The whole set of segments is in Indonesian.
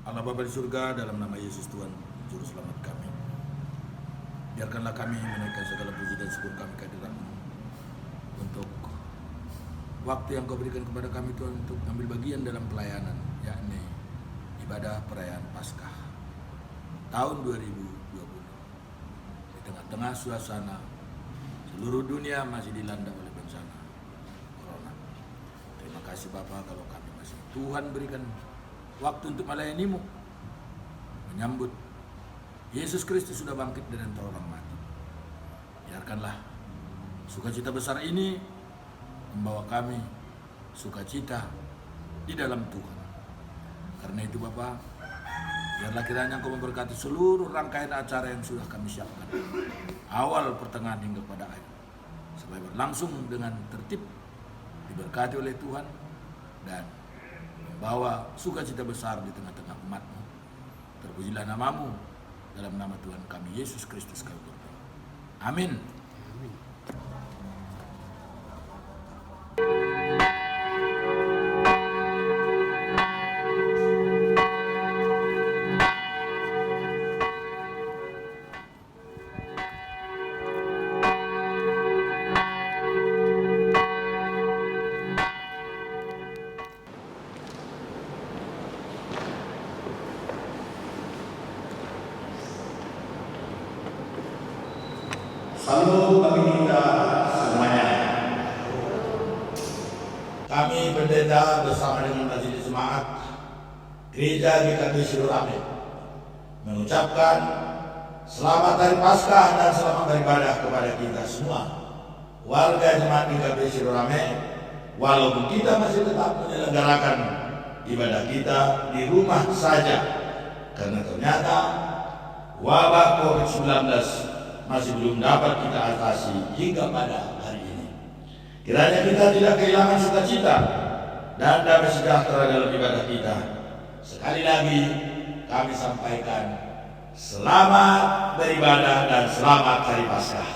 Allah Bapa di surga, dalam nama Yesus Tuhan Juru Selamat kami, biarkanlah kami menaikkan segala puji dan syukur kami kehadirat-Mu untuk waktu yang Kau berikan kepada kami Tuhan untuk ambil bagian dalam pelayanan, yakni ibadah perayaan Paskah tahun 2020. Di tengah-tengah suasana seluruh dunia masih dilanda oleh bencana Corona. Terima kasih Bapa kalau kami masih Tuhan berikan waktu untuk melayani-Mu, menyambut Yesus Kristus sudah bangkit dari antara orang mati. Biarkanlah sukacita besar ini membawa kami sukacita di dalam Tuhan. Karena itu Bapa, biarlah kiranya Engkau memberkati seluruh rangkaian acara yang sudah kami siapkan, awal, pertengahan hingga pada akhir, supaya berlangsung dengan tertib, diberkati oleh Tuhan, dan membawa sukacita besar di tengah-tengah umat-Mu. Terpujilah nama-Mu, dalam nama Tuhan kami Yesus Kristus kami berdoa. Amin. Salam bagi kita semuanya. Kami pendeta bersama dengan Majelis Jemaat Gereja GKP Sidoarjo mengucapkan selamat Hari Paskah dan selamat beribadah kepada kita semua, warga Jemaat GKP Sidoarjo, walaupun kita masih tetap menyelenggarakan ibadah kita di rumah saja, karena ternyata wabah COVID-19 masih belum dapat kita atasi hingga pada hari ini. Kiranya kita tidak kehilangan sukacita dan damai sejahtera dalam ibadah kita. Sekali lagi kami sampaikan selamat beribadah dan selamat Hari Paskah.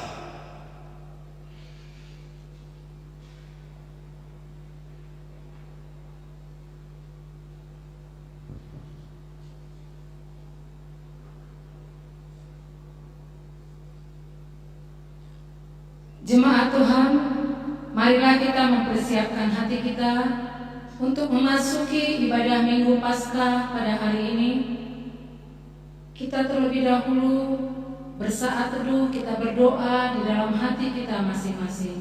Jemaat Tuhan, marilah kita mempersiapkan hati kita untuk memasuki ibadah Minggu Paskah pada hari ini. Kita terlebih dahulu bersaat teduh, kita berdoa di dalam hati kita masing-masing.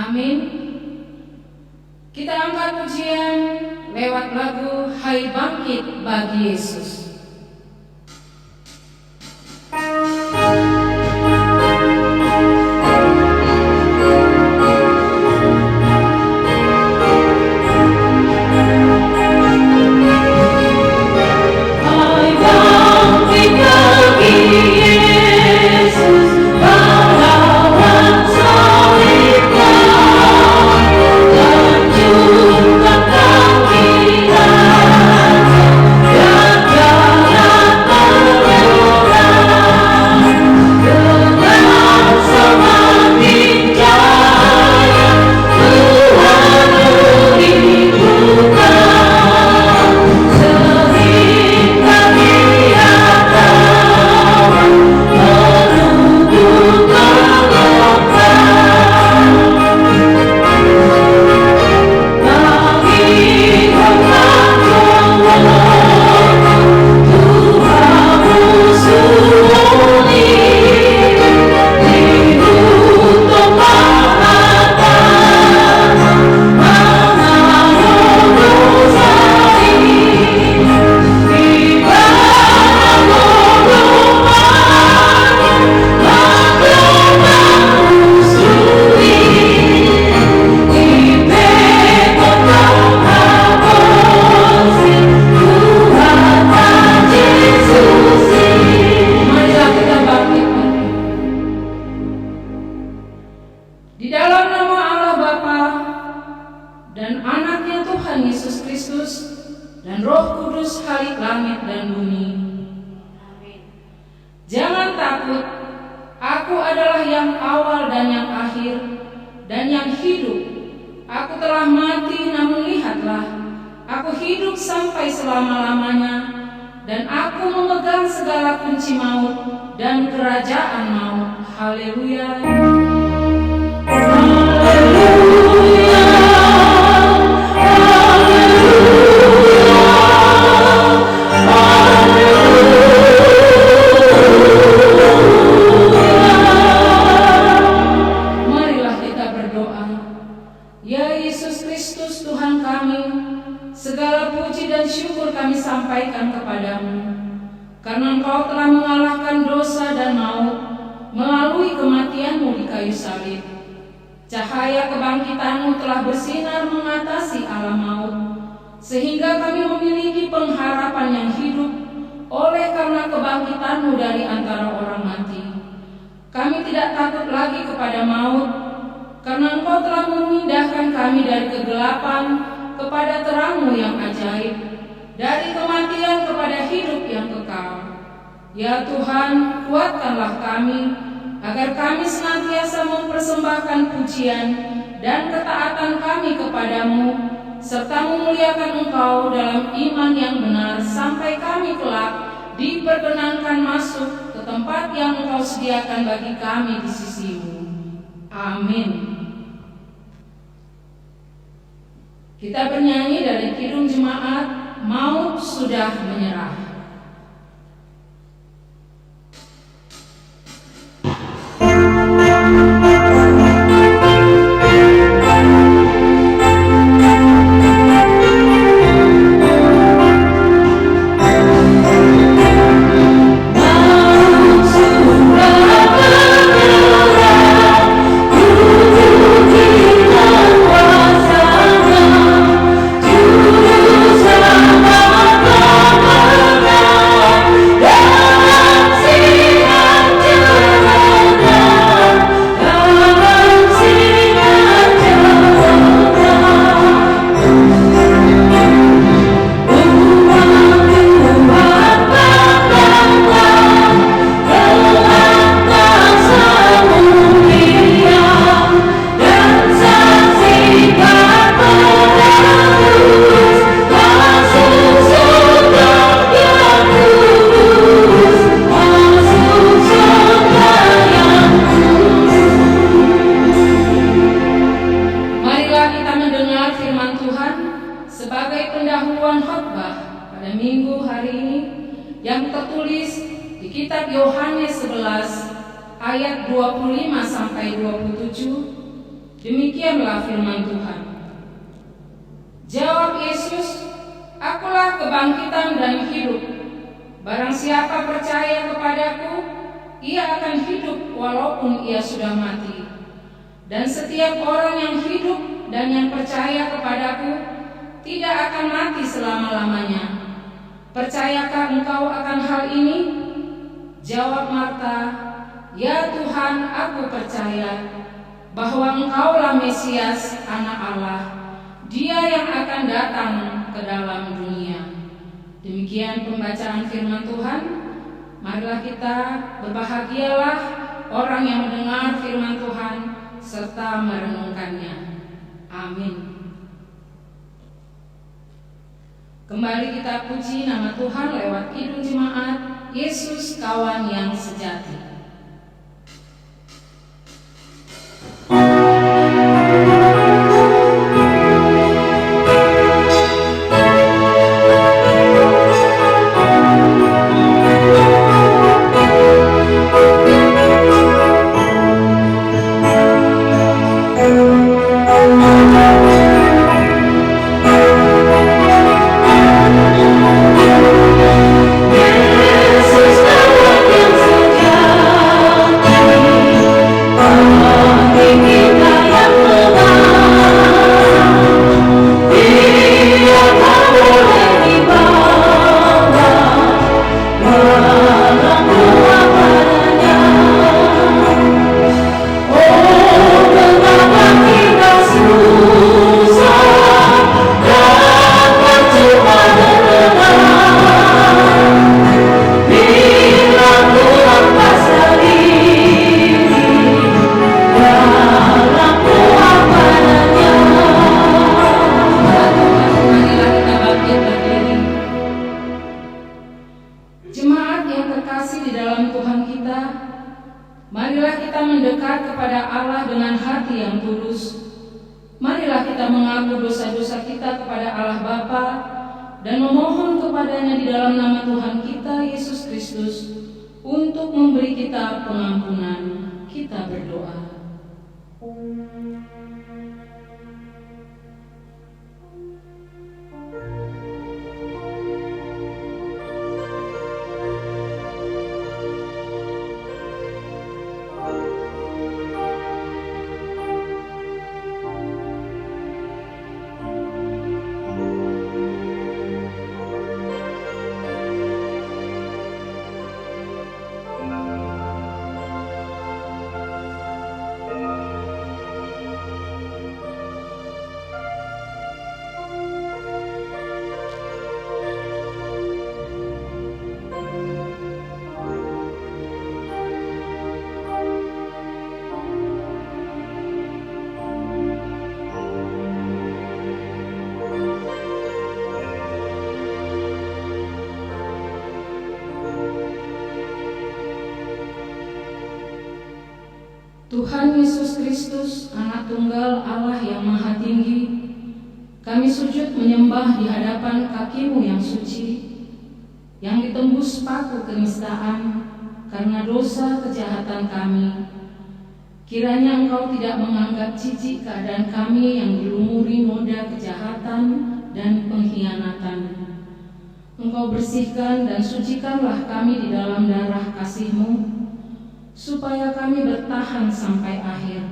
Amin. Kita angkat pujian lewat lagu Hai Bangkit Bagi Yesus. Jumpa kami, takut. Aku adalah yang awal dan yang akhir, dan yang hidup. Aku telah mati, namun lihatlah, aku hidup sampai selama-lamanya, dan aku memegang segala kunci maut dan kerajaan maut. Haleluya. Sampaikan kepadamu, karena Engkau telah mengalahkan dosa dan maut melalui kematian-Mu di kayu salib. Cahaya kebangkitan-Mu telah bersinar mengatasi alam maut, sehingga kami memiliki pengharapan yang hidup oleh karena kebangkitan-Mu dari antara orang mati. Kami tidak takut lagi kepada maut, karena Engkau telah memindahkan kami dari kegelapan kepada terang-Mu yang ajaib, dari kematian kepada hidup yang kekal. Ya Tuhan, kuatkanlah kami, agar kami senantiasa mempersembahkan pujian dan ketaatan kami kepadamu, serta memuliakan Engkau dalam iman yang benar, sampai kami kelak diperkenankan masuk ke tempat yang Engkau sediakan bagi kami di sisi-Mu. Amin. Kita bernyanyi dari Kidung Jemaat, Maut Sudah Menyerah. Ayat 25-27, demikianlah firman Tuhan. Jawab Yesus, "Akulah kebangkitan dan hidup. Barang siapa percaya kepadaku, ia akan hidup walaupun ia sudah mati. Dan setiap orang yang hidup dan yang percaya kepadaku tidak akan mati selama-lamanya. Percayakah engkau akan hal ini?" Jawab Marta, "Ya Tuhan, aku percaya bahwa Engkaulah Mesias, Anak Allah, Dia yang akan datang ke dalam dunia." Demikian pembacaan firman Tuhan. Marilah kita berbahagialah orang yang mendengar firman Tuhan serta merenungkannya. Amin. Kembali kita puji nama Tuhan lewat Kidung Jemaat, Yesus Kawan yang Sejati. Yesus kawan yang sejati. Marilah kita mendekat kepada Allah dengan hati yang tulus. Marilah kita mengaku dosa-dosa kita kepada Allah Bapa dan memohon kepadanya di dalam nama Tuhan kita Yesus Kristus untuk memberi kita pengampunan. Kita berdoa. Tuhan Yesus Kristus, Anak Tunggal Allah yang Maha Tinggi, kami sujud menyembah di hadapan kaki-Mu yang suci, yang ditembus paku kenistaan karena dosa kejahatan kami. Kiranya Engkau tidak menganggap jijik keadaan kami yang dilumuri noda kejahatan dan pengkhianatan. Engkau bersihkan dan sucikanlah kami di dalam darah kasih-Mu, supaya kami bertahan sampai akhir.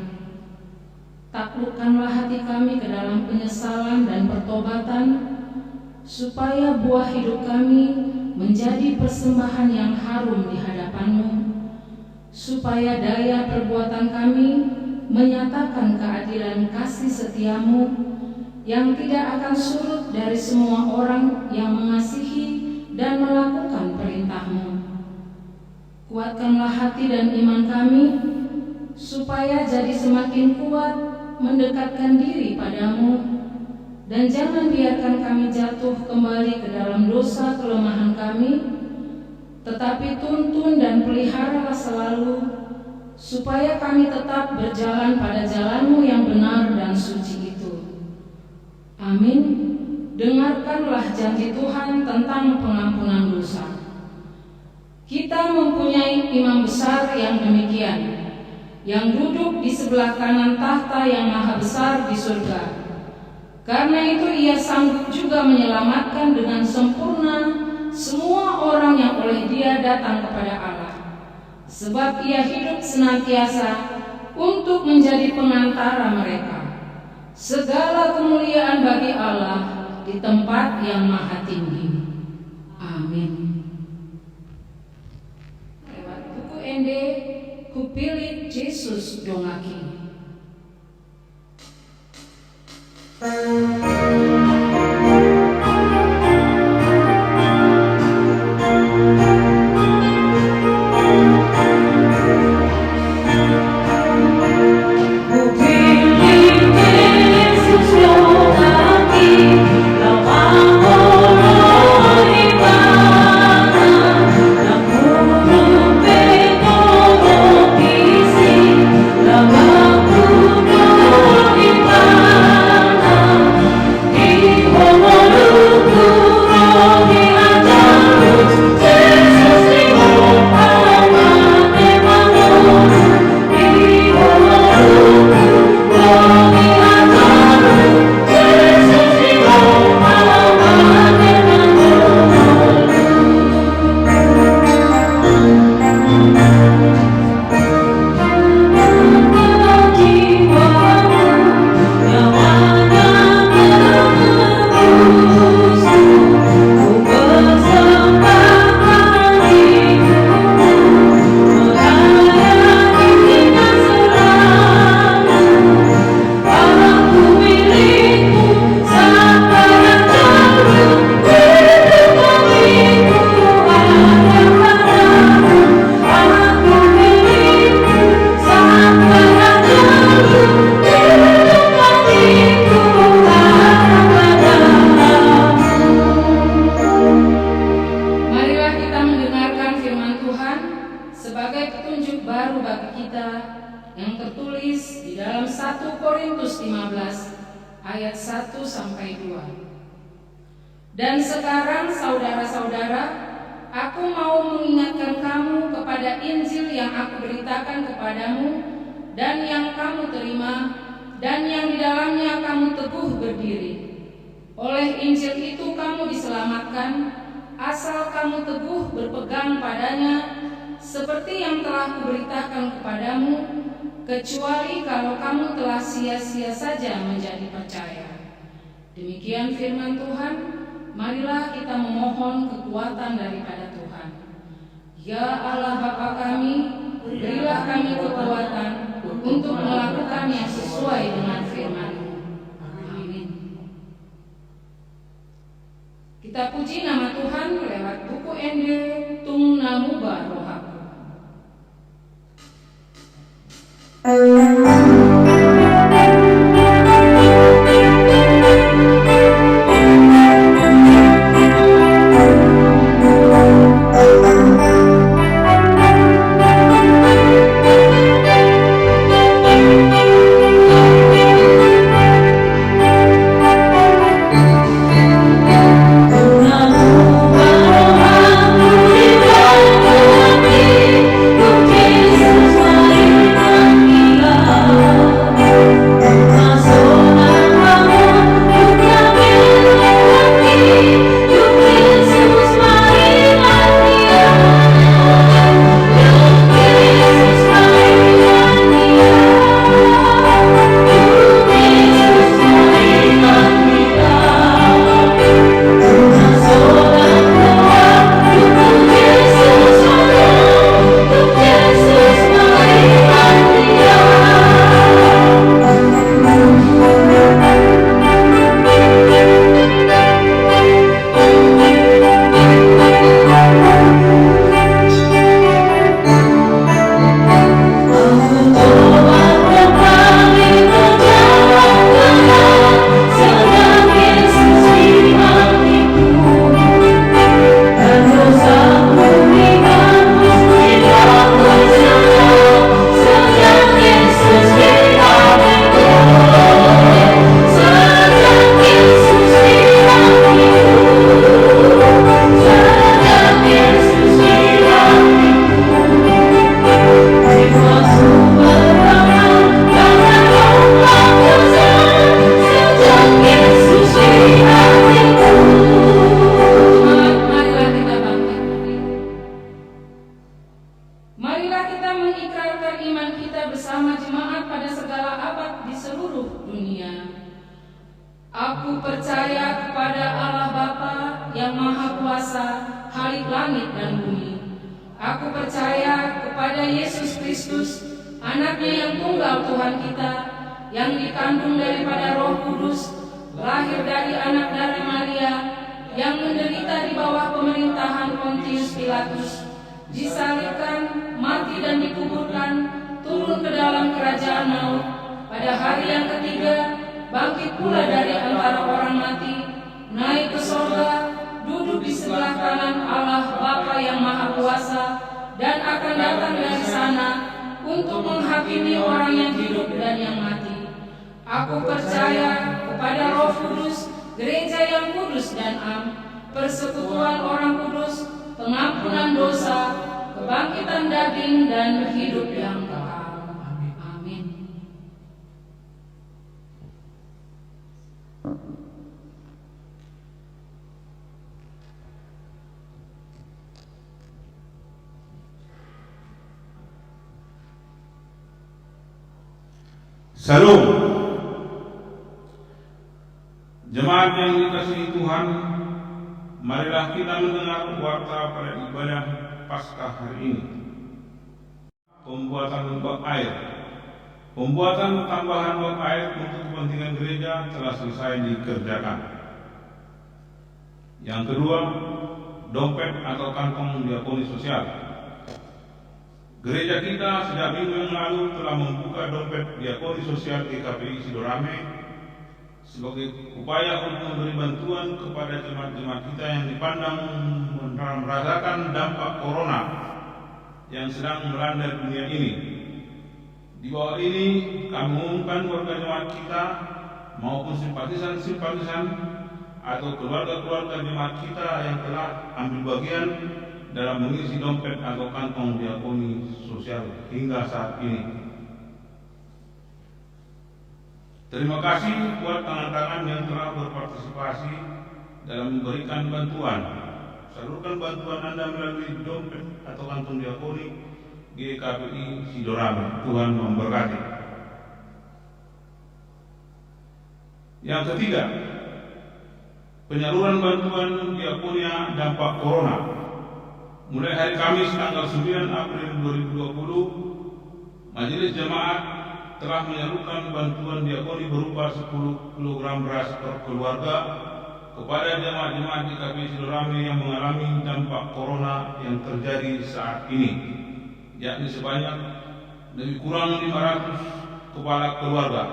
Taklukkanlah hati kami ke dalam penyesalan dan pertobatan, supaya buah hidup kami menjadi persembahan yang harum di hadapan-Mu, supaya daya perbuatan kami menyatakan keadilan kasih setia-Mu yang tidak akan surut dari semua orang yang mengasihi dan melakukan perintah-Mu. Kuatkanlah hati dan iman kami, supaya jadi semakin kuat mendekatkan diri padamu, dan jangan biarkan kami jatuh kembali ke dalam dosa kelemahan kami, tetapi tuntun dan peliharalah selalu, supaya kami tetap berjalan pada jalan-Mu yang benar dan suci itu. Amin. Dengarkanlah janji Tuhan tentang pengampunan dosa. Kita mempunyai imam besar yang demikian, yang duduk di sebelah kanan tahta yang maha besar di surga. Karena itu ia sanggup juga menyelamatkan dengan sempurna semua orang yang oleh Dia datang kepada Allah. Sebab ia hidup senantiasa untuk menjadi pengantara mereka. Segala kemuliaan bagi Allah di tempat yang maha tinggi. Amin. Ende kupilih Yesus dongaki. Lama ku petunjuk baru bagi kita yang tertulis di dalam 1 Korintus 15 ayat 1 sampai 2. Dan sekarang saudara-saudara, aku mau mengingatkan kamu kepada Injil yang aku beritakan kepadamu dan yang kamu terima dan yang di dalamnya kamu teguh berdiri. Oleh Injil itu kamu diselamatkan, asal kamu teguh berpegang padanya, seperti yang telah kuberitakan kepadamu, kecuali kalau kamu telah sia-sia saja menjadi percaya. Demikian firman Tuhan, marilah kita memohon kekuatan daripada Tuhan. Ya Allah Bapa kami, berilah kami kekuatan untuk melakukan yang sesuai dengan firman-Mu. Amin. Kita puji nama Tuhan lewat buku Ende Tung Namuba Rohaku. Aku percaya kepada Allah Bapa yang Maha Kuasa, Khalik langit dan bumi. Aku percaya kepada Yesus Kristus, Anaknya yang tunggal Tuhan kita, yang dikandung daripada Roh Kudus, lahir dari anak darah Maria, yang menderita di bawah pemerintahan Pontius Pilatus, disalibkan, mati dan dikuburkan, turun ke dalam kerajaan maut, pada hari yang ketiga bangkit pula dari antara orang mati, naik ke sorga, duduk di sebelah kanan Allah Bapa yang Maha Kuasa, dan akan datang dari sana untuk menghakimi orang yang hidup dan yang mati. Aku percaya kepada Roh Kudus, gereja yang kudus dan am, persekutuan orang kudus, pengampunan dosa, kebangkitan daging, dan hidup yang kekal. Amin. Salam. Jemaat yang dikasihi Tuhan, marilah kita mendengar warta pada ibadah Paskah hari ini. Pembuatan bak air. Pembuatan tambahan bak air untuk kepentingan gereja telah selesai dikerjakan. Yang kedua, dompet atau kantong diakoni sosial. Gereja kita sejak minggu yang lalu telah membuka dompet diakoni sosial di KPI Sidorame sebagai upaya untuk memberi bantuan kepada jemaat-jemaat kita yang dipandang merasakan dampak corona yang sedang melanda dunia ini. Di bawah ini kami mengumumkan warga jemaat kita maupun simpatisan-simpatisan atau keluarga-keluarga jemaat kita yang telah ambil bagian dalam mengisi dompet atau kantong diakoni sosial hingga saat ini. Terima kasih buat tangan-tangan yang telah berpartisipasi dalam memberikan bantuan. Salurkan bantuan Anda melalui dompet atau kantong diakoni GKPI Sidorame. Tuhan memberkati. Yang ketiga, penyaluran bantuan diakonia dampak corona. Mulai hari Kamis tanggal 9 April 2020, Majelis Jemaat telah menyalurkan bantuan diakoni berupa 10 kg beras per keluarga kepada jemaat-jemaat GKPI Sidorame yang mengalami dampak corona yang terjadi saat ini, yakni sebanyak lebih kurang 500 kepala keluarga.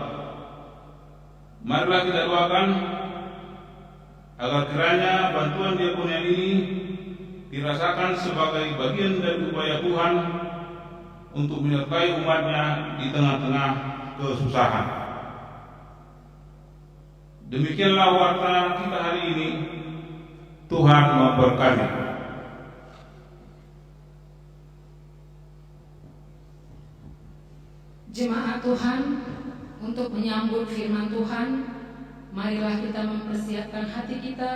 Marilah kita doakan agar kiranya bantuan diakonia ini dirasakan sebagai bagian dari upaya Tuhan untuk menyertai umatnya di tengah-tengah kesusahan. Demikianlah warta kita hari ini. Tuhan memberkati. Jemaat Tuhan, untuk menyambut firman Tuhan, marilah kita mempersiapkan hati kita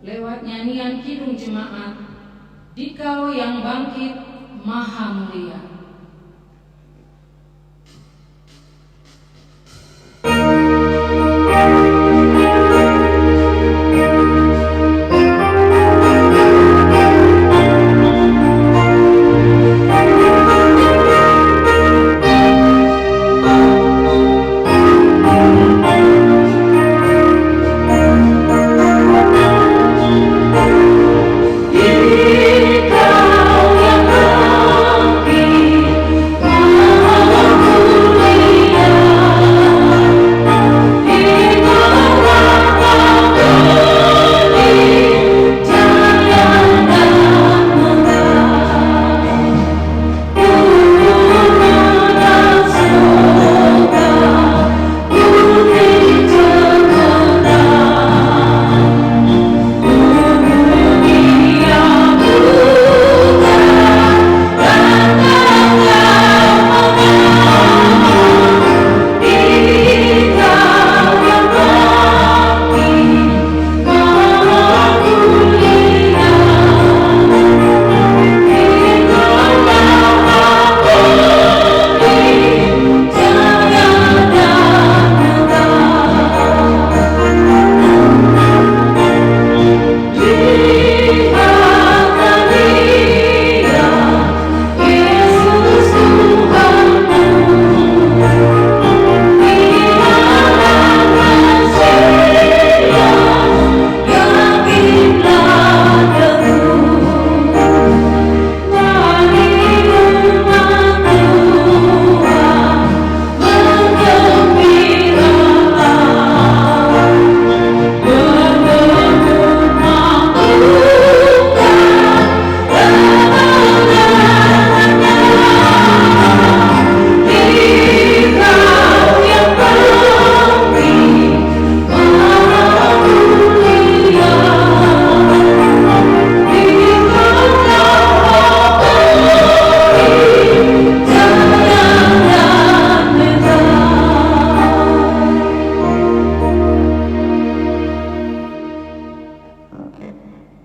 lewat nyanyian kidung jemaat, Dikau yang bangkit Maha Mulia.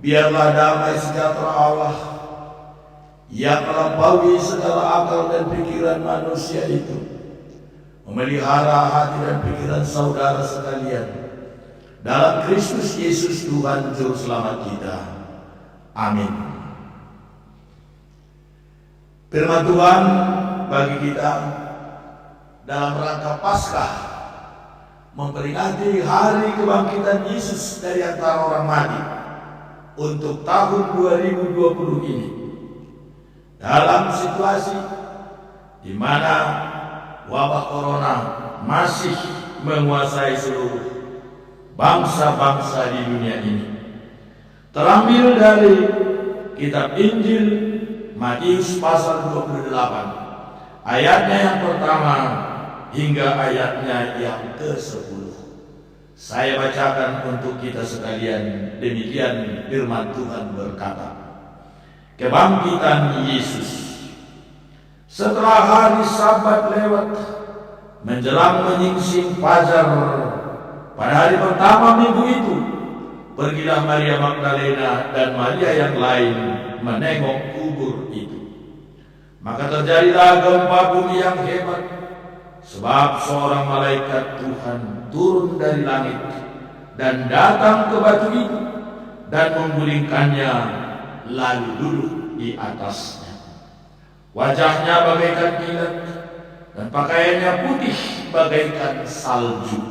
Biarlah damai sejahtera Allah yang melampaui segala akal dan pikiran manusia itu memelihara hati dan pikiran saudara sekalian dalam Kristus Yesus Tuhan Juru Selamat kita. Amin. Firman Tuhan bagi kita dalam rangka Paskah memperingati hari kebangkitan Yesus dari antara orang mati untuk tahun 2020 ini, dalam situasi di mana wabah corona masih menguasai seluruh bangsa-bangsa di dunia ini. Terambil dari kitab Injil Matius pasal 28, ayatnya yang pertama hingga ayatnya yang ke-10. Saya bacakan untuk kita sekalian. Demikian firman Tuhan berkata. Kebangkitan Yesus. Setelah hari Sabat lewat, menjelang menyingsing fajar, pada hari pertama minggu itu, pergilah Maria Magdalena dan Maria yang lain menengok kubur itu. Maka terjadilah gempa bumi yang hebat, sebab seorang malaikat Tuhan turun dari langit dan datang ke batu itu dan menggulingkannya, lalu duduk di atasnya. Wajahnya bagaikan kilat dan pakaiannya putih bagaikan salju.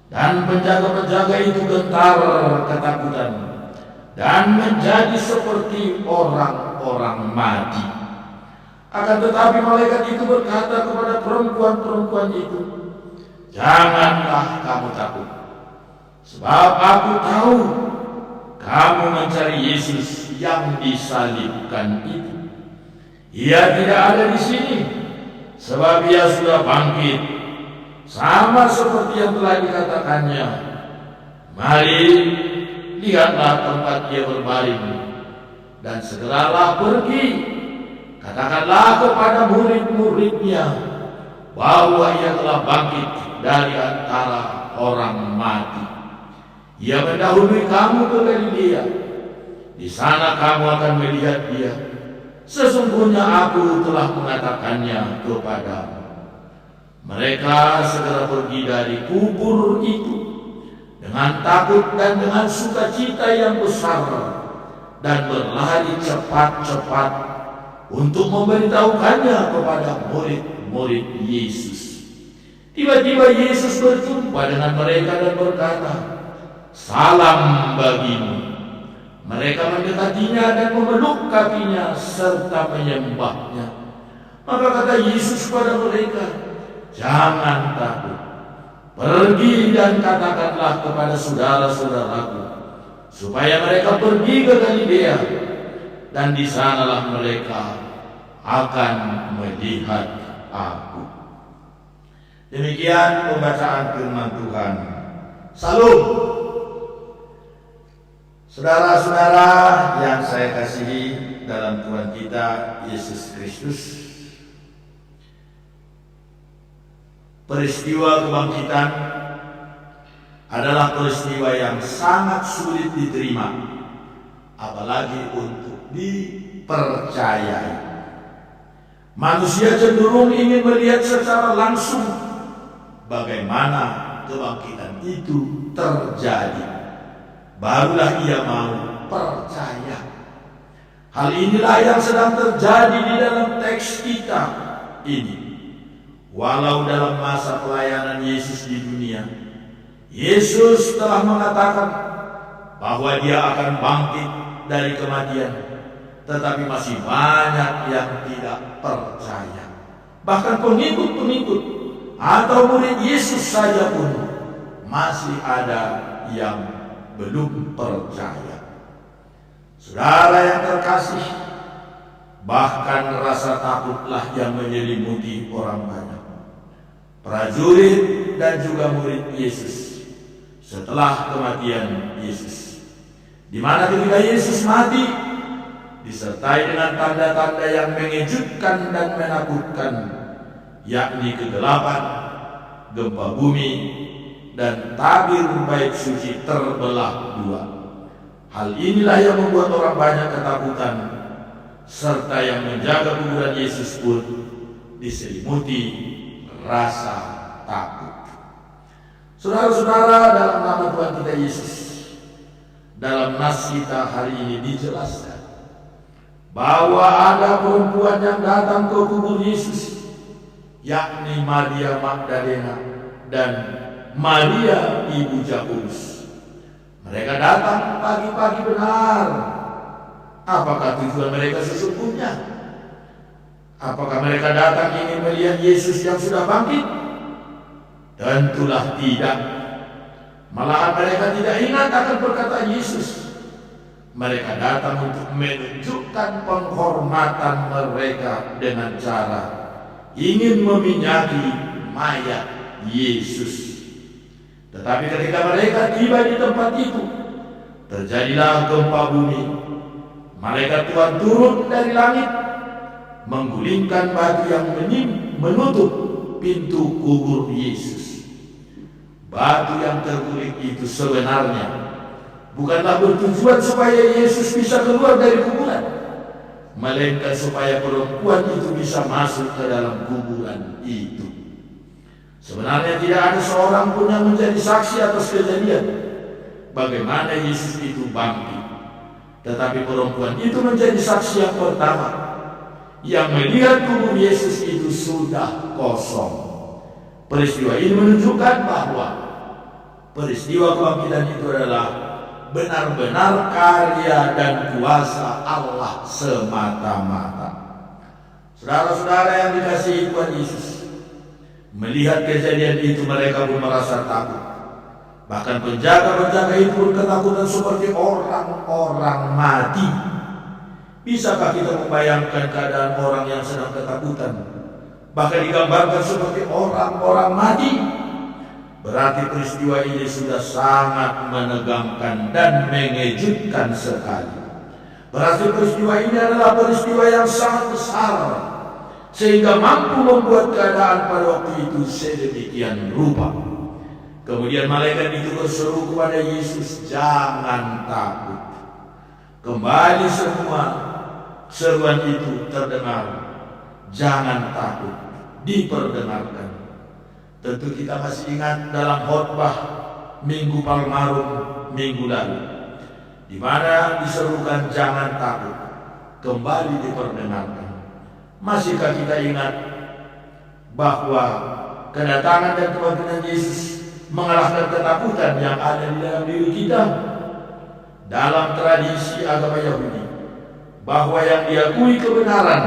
Dan penjaga-penjaga itu gentar ketakutan dan menjadi seperti orang-orang mati. Akan tetapi malaikat itu berkata kepada perempuan-perempuan itu, janganlah kamu takut, sebab aku tahu kamu mencari Yesus yang disalibkan itu. Ia tidak ada di sini, sebab ia sudah bangkit, sama seperti yang telah dikatakannya. Mari, lihatlah tempat dia berbaring, dan segeralah pergi, katakanlah kepada murid-muridnya bahwa ia telah bangkit dari antara orang mati. Ia mendahului kamu ke Galilea. Di sana kamu akan melihat dia. Sesungguhnya aku telah mengatakannya kepadamu. Mereka segera pergi dari kubur itu dengan takut dan dengan sukacita yang besar, dan berlari cepat-cepat untuk memberitahukannya kepada murid-murid Yesus. Tiba-tiba Yesus berjumpa dengan mereka dan berkata, salam bagimu. Mereka mendekatinya dan memeluk kakinya serta menyembahnya. Maka kata Yesus kepada mereka, jangan takut. Pergi dan katakanlah kepada saudara-saudaraku supaya mereka pergi ke Galilea, dan di sanalah mereka akan melihat aku. Demikian pembacaan firman Tuhan. Salam. Saudara-saudara yang saya kasihi dalam Tuhan kita Yesus Kristus, peristiwa kebangkitan adalah peristiwa yang sangat sulit diterima, apalagi untuk dipercayai. Manusia cenderung ingin melihat secara langsung bagaimana kebangkitan itu terjadi. Barulah ia mau percaya. Hal inilah yang sedang terjadi di dalam teks kita ini. Walau dalam masa pelayanan Yesus di dunia, Yesus telah mengatakan bahwa dia akan bangkit dari kematian, tetapi masih banyak yang tidak percaya. Bahkan pengikut-pengikut atau murid Yesus saja pun masih ada yang belum percaya. Saudara yang terkasih, bahkan rasa takutlah yang menyelimuti orang banyak, prajurit dan juga murid Yesus setelah kematian Yesus, di mana ketika Yesus mati disertai dengan tanda-tanda yang mengejutkan dan menakutkan, yakni kegelapan, gempa bumi, dan tabir bait suci terbelah dua. Hal inilah yang membuat orang banyak ketakutan, serta yang menjaga kuburan Yesus pun diselimuti rasa takut. Saudara-saudara, dalam nama Tuhan kita Yesus, dalam nas kita hari ini dijelaskan bahwa ada perempuan yang datang ke kubur Yesus, yakni Maria Magdalena dan Maria ibu Jakobus. Mereka datang pagi-pagi benar. Apakah tujuan mereka sesungguhnya? Apakah mereka datang ingin melihat Yesus yang sudah bangkit? Tentulah tidak. Malahan mereka tidak ingat akan perkataan Yesus. Mereka datang untuk menunjukkan penghormatan mereka dengan cara ingin meminyaki mayat Yesus. Tetapi ketika mereka tiba di tempat itu, terjadilah gempa bumi. Malaikat Tuhan turun dari langit, menggulingkan batu yang menutup pintu kubur Yesus. Batu yang terguling itu sebenarnya bukanlah bertujuan supaya Yesus bisa keluar dari kuburan, melainkan supaya perempuan itu bisa masuk ke dalam kuburan itu. Sebenarnya tidak ada seorang pun yang menjadi saksi atas kejadian bagaimana Yesus itu bangkit. Tetapi perempuan itu menjadi saksi yang pertama yang melihat kubur Yesus itu sudah kosong. Peristiwa ini menunjukkan bahwa peristiwa kebangkitan itu adalah benar-benar karya dan kuasa Allah semata-mata. Saudara-saudara yang dikasihi Tuhan Yesus, melihat kejadian itu mereka pun merasa takut. Bahkan penjaga-penjaga itu pun ketakutan seperti orang-orang mati. Bisakah kita membayangkan keadaan orang yang sedang ketakutan, bahkan digambarkan seperti orang-orang mati? Berarti peristiwa ini sudah sangat menegangkan dan mengejutkan sekali. Berarti peristiwa ini adalah peristiwa yang sangat besar, sehingga mampu membuat keadaan pada waktu itu sedemikian rupa. Kemudian malaikat itu berseru kepada Yesus, "Jangan takut." Kembali semua seruan itu terdengar, "Jangan takut," diperdengarkan. Tentu kita masih ingat dalam khotbah Minggu Palmarum minggu lalu, di mana diserukan jangan takut, kembali diperdengarkan. Masihkah kita ingat bahwa kedatangan dan kebangkitan Yesus mengalahkan ketakutan yang ada di dalam diri kita? Dalam tradisi agama Yahudi, bahwa yang diakui kebenaran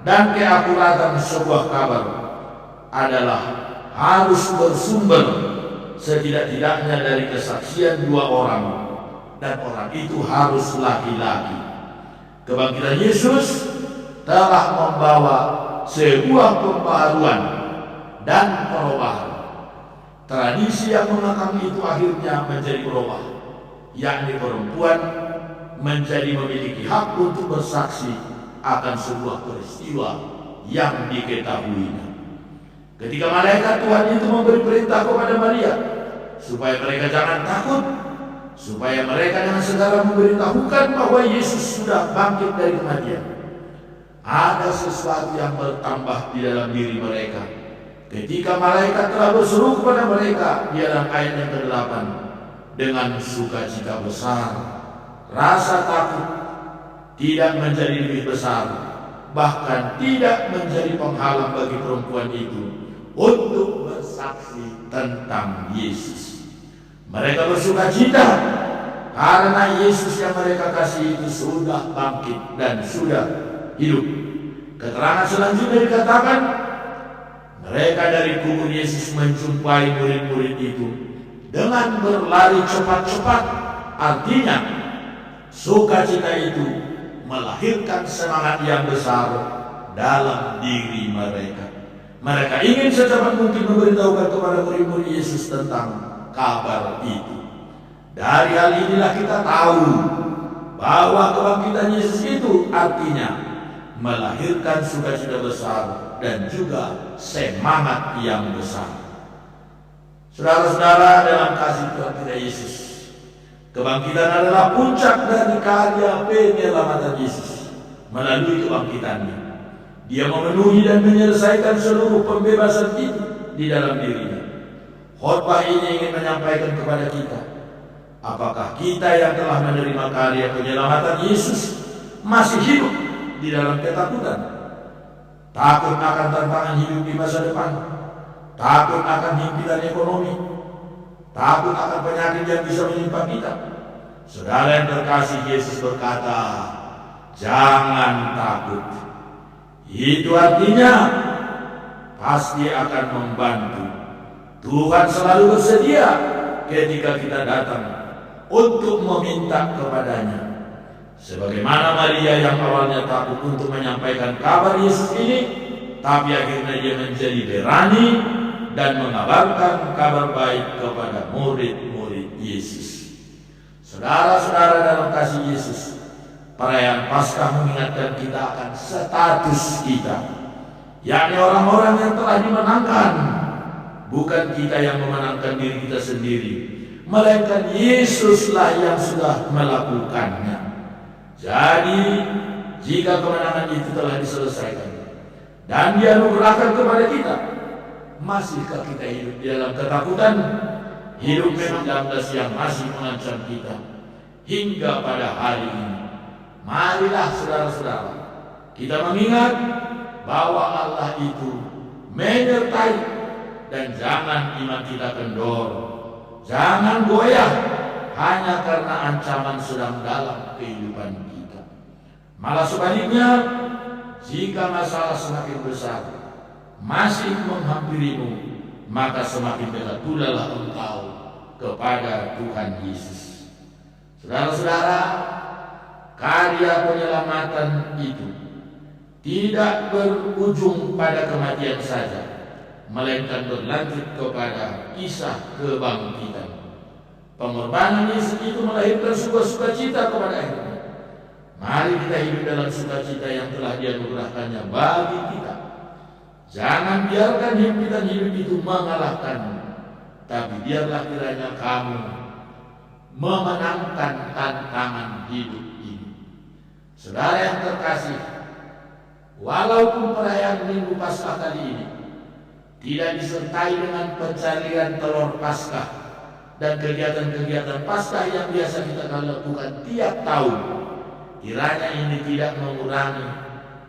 dan keakuratan sebuah kabar adalah harus bersumber setidak-tidaknya dari kesaksian dua orang, dan orang itu harus laki-laki. Kebangkitan Yesus telah membawa sebuah pembaharuan dan perubahan. Tradisi yang mengakang itu akhirnya menjadi berubah, yakni perempuan menjadi memiliki hak untuk bersaksi akan sebuah peristiwa yang diketahuinya. Ketika malaikat Tuhan itu memberi perintah kepada Maria supaya mereka jangan takut, supaya mereka dengan segera memberitahukan bahwa Yesus sudah bangkit dari kematian, ada sesuatu yang bertambah di dalam diri mereka. Ketika malaikat telah berseru kepada mereka di dalam ayat yang ke-8, dengan sukacita besar, rasa takut tidak menjadi lebih besar, bahkan tidak menjadi penghalang bagi perempuan itu untuk bersaksi tentang Yesus. Mereka bersukacita karena Yesus yang mereka kasih itu sudah bangkit dan sudah hidup. Keterangan selanjutnya dikatakan, mereka dari kubur Yesus menjumpai murid-murid itu dengan berlari cepat-cepat. Artinya sukacita itu melahirkan semangat yang besar dalam diri mereka. Mereka ingin secepat mungkin memberitahukan kepada murid-murid Yesus tentang kabar itu. Dari hal inilah kita tahu bahwa kebangkitan Yesus itu artinya melahirkan sukacita besar dan juga semangat yang besar. Saudara-saudara dalam kasih Tuhan kita Yesus, kebangkitan adalah puncak dari karya penyelamatan Yesus. Melalui kebangkitannya, Dia memenuhi dan menyelesaikan seluruh pembebasan itu di dalam dirinya. Khotbah ini ingin menyampaikan kepada kita, apakah kita yang telah menerima karya penyelamatan Yesus masih hidup di dalam ketakutan? Takut akan tantangan hidup di masa depan, takut akan himpitan ekonomi, takut akan penyakit yang bisa menimpa kita. Saudara yang terkasih, Yesus berkata, jangan takut. Itu artinya pasti akan membantu. Tuhan selalu bersedia ketika kita datang untuk meminta kepadanya. Sebagaimana Maria yang awalnya takut untuk menyampaikan kabar Yesus ini, tapi akhirnya dia menjadi berani dan mengabarkan kabar baik kepada murid-murid Yesus. Saudara-saudara dalam kasih Yesus, perayaan Paskah mengingatkan kita akan status kita, yakni orang-orang yang telah dimenangkan. Bukan kita yang memenangkan diri kita sendiri, melainkan Yesuslah yang sudah melakukannya. Jadi, jika kemenangan itu telah diselesaikan dan dianugerahkan kepada kita, masihkah kita hidup di dalam ketakutan? Hidup memang yang masih mengancam kita hingga pada hari ini. Marilah saudara-saudara, kita mengingat bahwa Allah itu menyertai, dan jangan iman kita kendor, jangan goyah hanya karena ancaman sedang dalam kehidupan kita. Malah sebaliknya, jika masalah semakin besar masih menghampirimu, maka semakin dekat pula engkau kepada Tuhan Yesus. Saudara-saudara, karya penyelamatan itu tidak berujung pada kematian saja, melainkan berlanjut kepada kisah kebangkitan. Pengorbanan Yesus itu melahirkan sebuah sukacita kepada akhirnya. Mari kita hidup dalam sukacita yang telah dianugerahkannya bagi kita. Jangan biarkan himpitan hidup itu mengalahkanmu, tapi biarlah kiranya kamu memenangkan tantangan hidup ini. Saudara yang terkasih, walaupun perayaan Minggu Paskah kali ini tidak disertai dengan pencarian telur Paskah dan kegiatan-kegiatan Paskah yang biasa kita lakukan tiap tahun, kiranya ini tidak mengurangi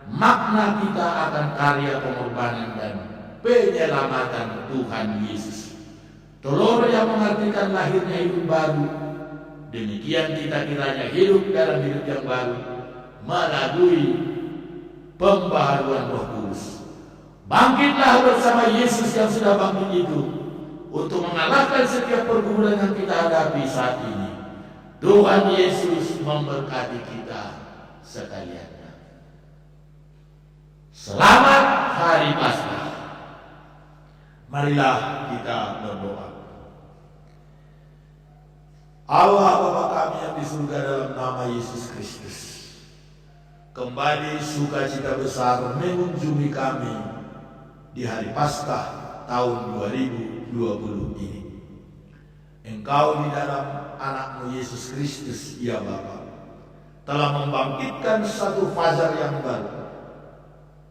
makna kita akan karya pengorbanan dan penyelamatan Tuhan Yesus. Telur yang mengartikan lahirnya hidup baru, demikian kita kiranya hidup dalam hidup yang baru melalui pembaharuan Roh Kudus. Bangkitlah bersama Yesus yang sudah bangkit itu untuk mengalahkan setiap pergumulan yang kita hadapi saat ini. Tuhan Yesus memberkati kita sekalian. Selamat Hari Paskah. Marilah kita berdoa. Allah Bapa kami yang di surga, dalam nama Yesus Kristus, kembali sukacita besar mengunjungi kami di Hari Paskah tahun 2020 ini. Engkau di dalam anakmu Yesus Kristus, ya Bapa, telah membangkitkan satu fajar yang baru,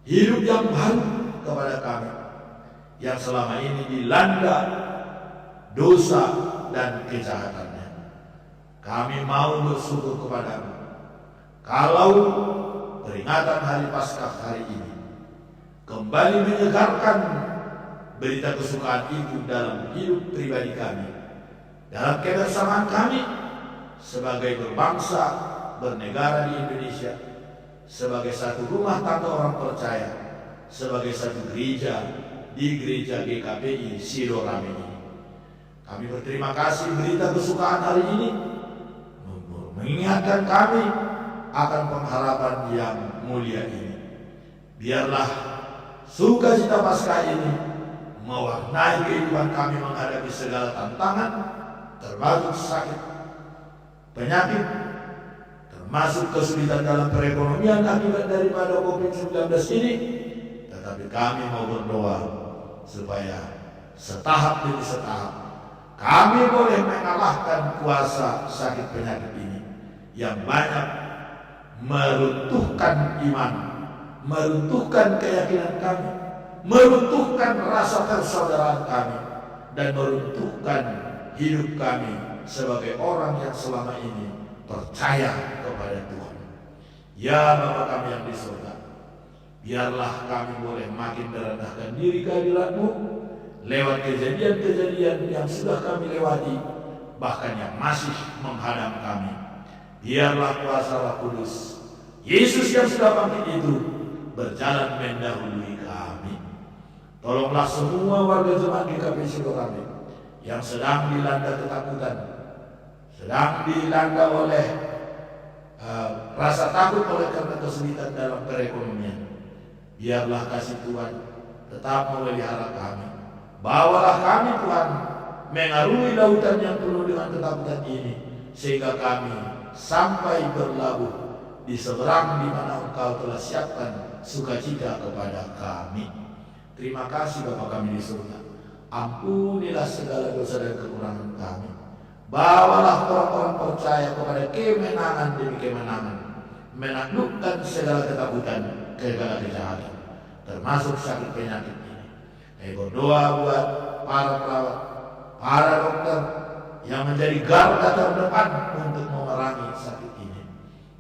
hidup yang baru kepada kami yang selama ini dilanda dosa dan kejahatannya. Kami mau bersyukur kepadamu kalau peringatan Hari Paskah hari ini kembali menyegarkan berita kesukaan itu dalam hidup pribadi kami, dalam kebersamaan kami sebagai berbangsa bernegara di Indonesia, sebagai satu rumah tangga orang percaya, sebagai satu gereja di gereja GKPI Sidorame ini. Kami berterima kasih berita kesukaan hari ini mengingatkan kami akan pengharapan yang mulia ini. Biarlah sukacita Paskah ini mewarnai kehidupan kami menghadapi segala tantangan, termasuk sakit, penyakit, termasuk kesulitan dalam perekonomian akibat daripada COVID-19 ini. Tetapi kami mau berdoa supaya setahap demi setahap kami boleh mengalahkan kuasa sakit penyakit ini yang banyak meruntuhkan iman, meruntuhkan keyakinan kami, meruntuhkan rasa persaudaraan kami, dan meruntuhkan hidup kami sebagai orang yang selama ini percaya kepada Tuhan. Ya Bapa kami yang di surga, biarlah kami boleh makin merendahkan diri ke hadirat-Mu lewat kejadian-kejadian yang sudah kami lewati, bahkan yang masih menghadang kami. Biarlah kuasa Roh Kudus Yesus yang sudah bangkit itu berjalan mendahului kami. Tolonglah semua warga jemaat GKPI Sidorame yang sedang dilanda ketakutan, sedang dilanda oleh rasa takut oleh karena kesulitan dalam perekonomian. Biarlah kasih Tuhan tetap memelihara kami. Bawalah kami Tuhan mengarungi lautan yang penuh dengan ketakutan ini, sehingga kami sampai berlabuh di seberang di mana Engkau telah siapkan sukacita kepada kami. Terima kasih Bapa kami di surga. Ampunilah segala dosa dan kekurangan kami. Bawalah orang-orang percaya kepada kemenangan demi kemenangan, menaklukkan segala ketakutan, segala kejahatan, termasuk sakit penyakit ini. Kami berdoa buat para perawat, para dokter yang menjadi garda terdepan untuk memerangi sakit ini.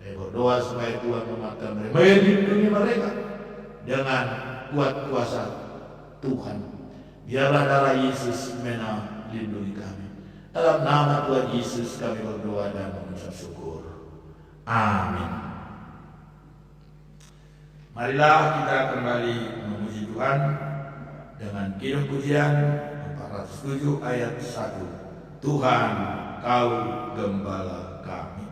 Kami berdoa supaya Tuhan menguatkan mereka, melindungi mereka dengan kuat kuasa Tuhan. Biarlah darah Yesus melindungi kami. Dalam nama Tuhan Yesus kami berdoa dan mengucap syukur. Amin. Marilah kita kembali memuji Tuhan dengan kidung pujian 407 ayat 1. Tuhan, Kau gembala kami.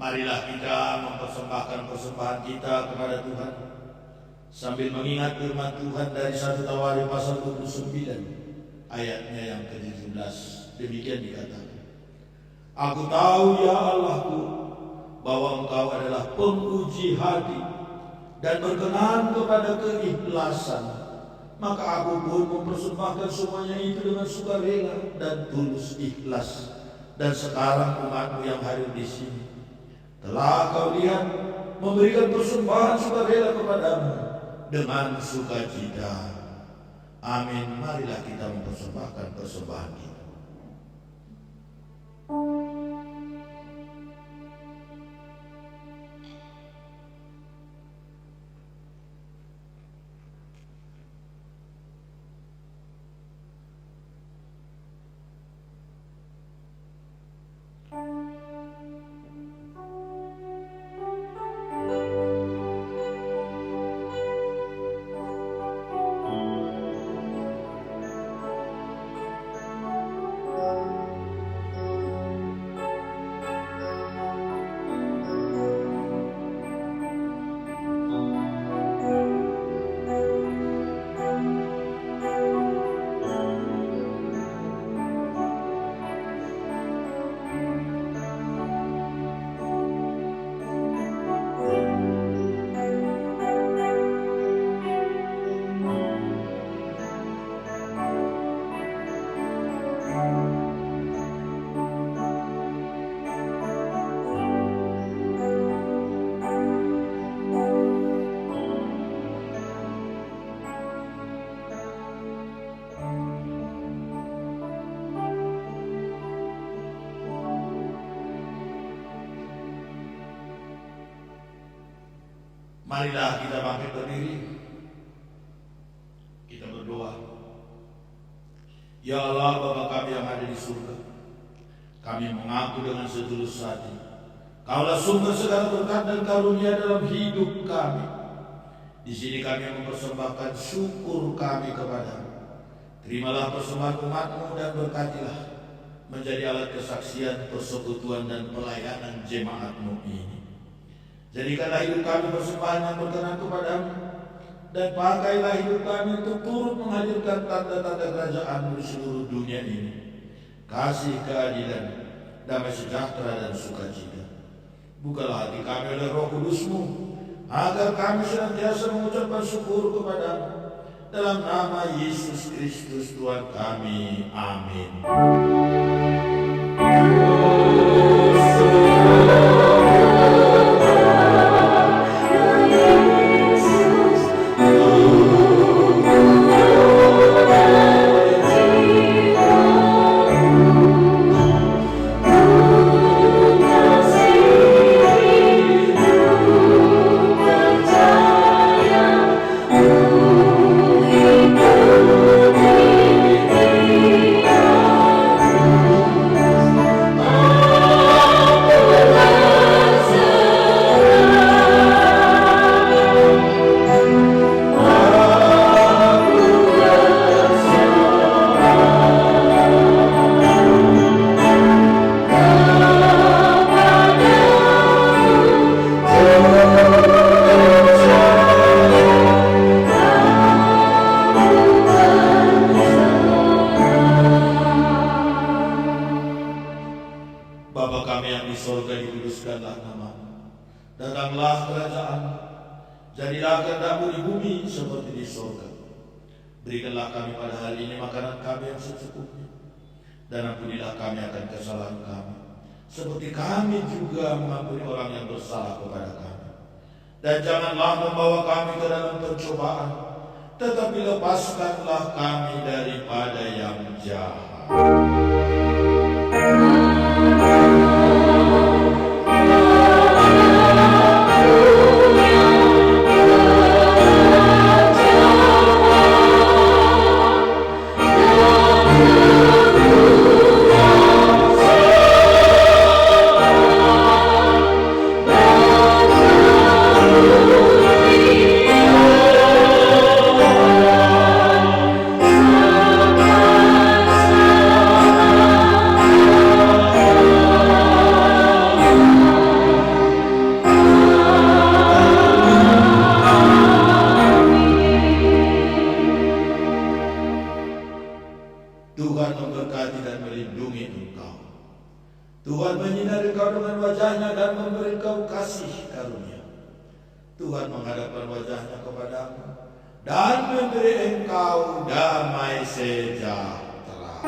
Marilah kita mempersembahkan persembahan kita kepada Tuhan sambil mengingat firman Tuhan dari 1 Tawarim pasal 29 ayatnya yang ke-17. Demikian dikatakan, Aku tahu ya Allahku bahwa Engkau adalah penguji hati dan berkenan kepada keikhlasan. Maka aku pun mempersembahkan semuanya itu dengan sukarela dan tulus ikhlas. Dan sekarang umatmu yang hadir di sini telah kau lihat memberikan persembahan sukarela kepadamu dengan sukacita. Amin. Marilah kita mempersembahkan persembahan kita. Marilah kita bangkit berdiri. Kita berdoa. Ya Allah, Bapa kami yang ada di surga, kami mengaku dengan setulus hati, Kaulah sumber segala berkat dan karunia dalam hidup kami. Di sini kami mempersembahkan syukur kami kepadamu. Terimalah persembahan umat-Mu dan berkatilah menjadi alat kesaksian, persekutuan dan pelayanan jemaat-Mu ini. Jadikanlah hidup kami persembahan yang berkenan kepadamu, dan pakailah hidup kami untuk turut menghadirkan tanda-tanda kerajaan-Mu di seluruh dunia ini. Kasih, keadilan, damai sejahtera dan sukacita. Bukalah hati kami oleh Roh Kudus-Mu, agar kami senantiasa mengucapkan syukur kepadamu. Dalam nama Yesus Kristus Tuhan kami. Amin. Bapa kami yang di sorga, dikuduskanlah nama-Mu. Datanglah kerajaan-Mu. Jadilah kehendak-Mu di bumi seperti di sorga. Berikanlah kami pada hari ini makanan kami yang secukupnya. Dan ampunilah kami akan kesalahan kami, seperti kami juga mengampuni orang yang bersalah kepada kami. Dan janganlah membawa kami ke dalam pencobaan, tetapi lepaskanlah kami daripada yang jahat. Tuhan memberkati dan melindungi engkau. Tuhan menyinari engkau dengan wajah-Nya dan memberi engkau kasih karunia. Tuhan menghadapkan wajah-Nya kepadamu dan memberi engkau damai sejahtera.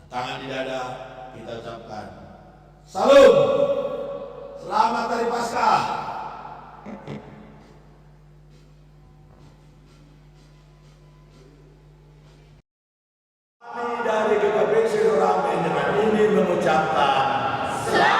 Tangan di dada, kita ucapkan salam, selamat hari Paskah. Kami dari GKP Sidorame dengan ini mengucapkan selamat.